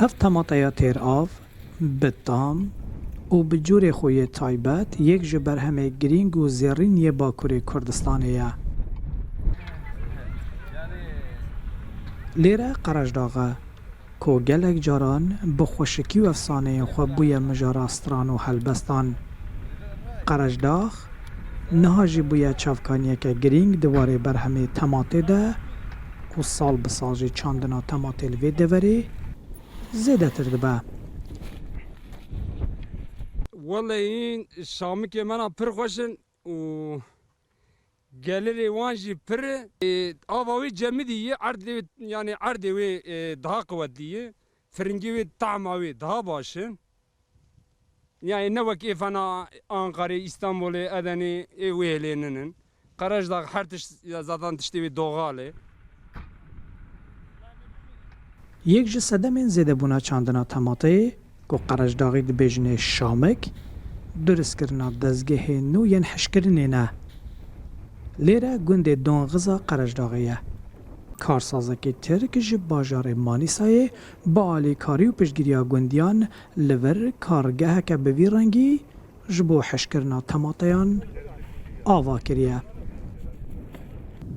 اف تماتیا تیر آف بتام و بجور خوی تایبت یک جبر همه گرینگ و زیرین یه باکوری کردستانیه. لیره قرشداغه که گلک جاران بخوشکی و افسانه خواه بوی مجاراستران و حلبستان. قرشداغ نهاجی بوی چافکانیه که گرینگ دواره بر همه تماته ده و سال بساجی چاندنا تماته لوی دواری زیده ترده به. والله این شامی که من پر خوشن و گلری وانجی پر آواوی جمدیه عرض یعنی عرض وی daha قوتیه فرنگی وی طعماوی daha باشه yani ne vakit fana Ankara İstanbul Adana evvelinin Karajdağ her tiş zaten tişti ve doğalı یک ji sedemên zêdebûna çandina temateyê ku Qerejdağî dibêjine şamik, durskirina dezgehê nû yên hişkirinê ne. Lêre gundê Donxiza Qerejdağê ye. Karsazekî Tirk ji bajarê Manîsayê bi alîkarî û piştgiriya gundiyan li vir kargeheke bi vî rengî ji bo hişkirina temateyan ava kiriye.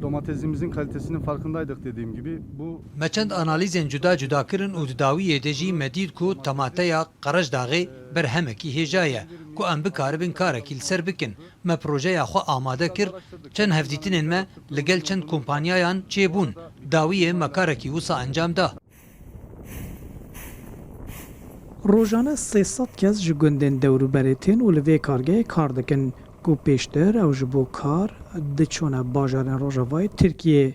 Domatesimizin kalitesinin farkındaydık dediğim gibi bu me çend analîzên cuda cuda kirin û di dawiyê de jî me dît ku temateya Qerejdağê berhemekî hêja ye ku em bikaribin karekî li ser bikin. Me projeya xwe amade kir, çend hevdîtinên me li gel çend kompanyayan çêbûn. Dawiyê me karekî wisa encam da. Rojane 300 kes ji gundên dewrûberê tên û li vê kargehê kar dikin ku pêştir ew ji bo kar diçûne bajarên Rojavayê Tirkiyê.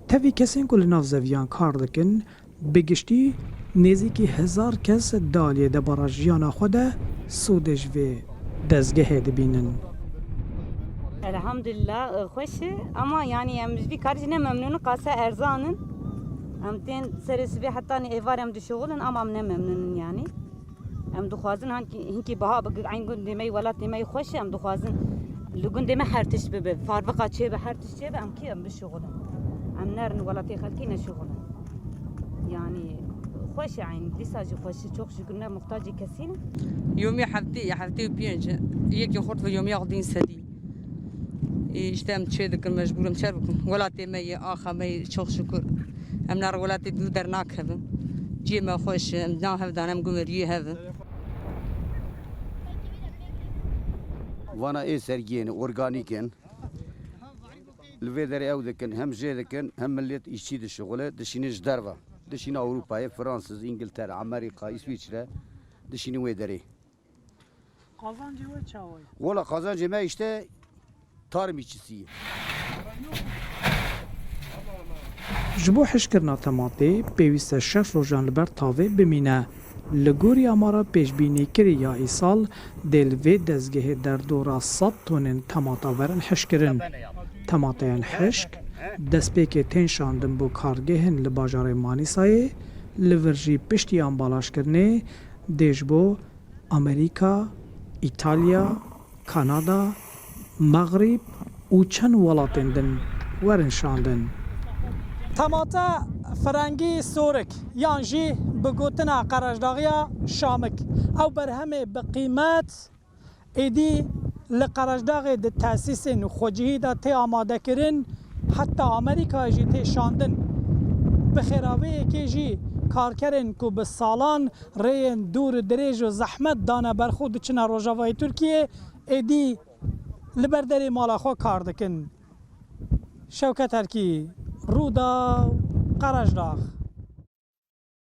Tevî kesên ku li nav zeviyan kar dikin, bi giştî nêzîkî 1000 kes daliyê debara jiyana xwe de sûdê ji vê dezgehê dibînin. Elhamdülillah hoş ama yani em bir karjine memnunum kasa erzanın. Em ten serisi hatta ne evar em dişoğulun ama em ne memnunum yani. Em duxwazin hinki baha big ayn gundemey welat demey hoş em duxwazin li gundeme her tiş be farvaqa çebe her tiş çebe em ki em bişoğulun. Em nerin welatê xelkî ne şoğulun. Yani خوش يعني لسه خوش çok şükür ne muhtaç kesin. يومي حفتي بينج يك خورت في يومي قدين سدي işte em çedik mecburum çerbikim velatê me ye axa me çok şükür em nar velatê dil dernak hevim cî me hoş em na hevdan em gumeriyê hevim vana ê sergiyên organîkên li vê derê ew dikin hem jê dikin hem millet îşçî dişuxule dişîne ji derve dişîne Avrupayê Fransız, İngiltere, Amerika, İsviçre dişîne wê derê. Kazancı ve çavay. Valla kazancı me işte tarım işçisiyim. Ji bo hişkirina tematê pêwîst e 6 rojan li ber tavê bimîne. Li gorî amara pêşbînîkirî ya îsal dê li vê dezgehê derdora 100 tonên temata verin hişkirin. Temateyên hişk destpêkê tên şandin bo kargehên li bajarê Manîsayê li vir jî piştî ambalajkirinê dê ji bo Amerîka, İtalya, Kanada, Mağrib û çend welatên din werin şandin. Temata Frengî Sorik yan jî bi gotina Qerejdağiya Şamik. Ew berhemê bi qîmet êdî li Qerejdağê di tesîsên xwecihî de tê amadekirin heta Amerîkayê jî tê şandin. Bi xêraveyekê jî karkerên ku bi salan rêyên dûr dirêj û zehmet dane berxwe diçine Rojavayê Tirkiyê êdî li ber derê mala xwe kar dikin. Şewket Erkî, Rûda, Qerejdağ.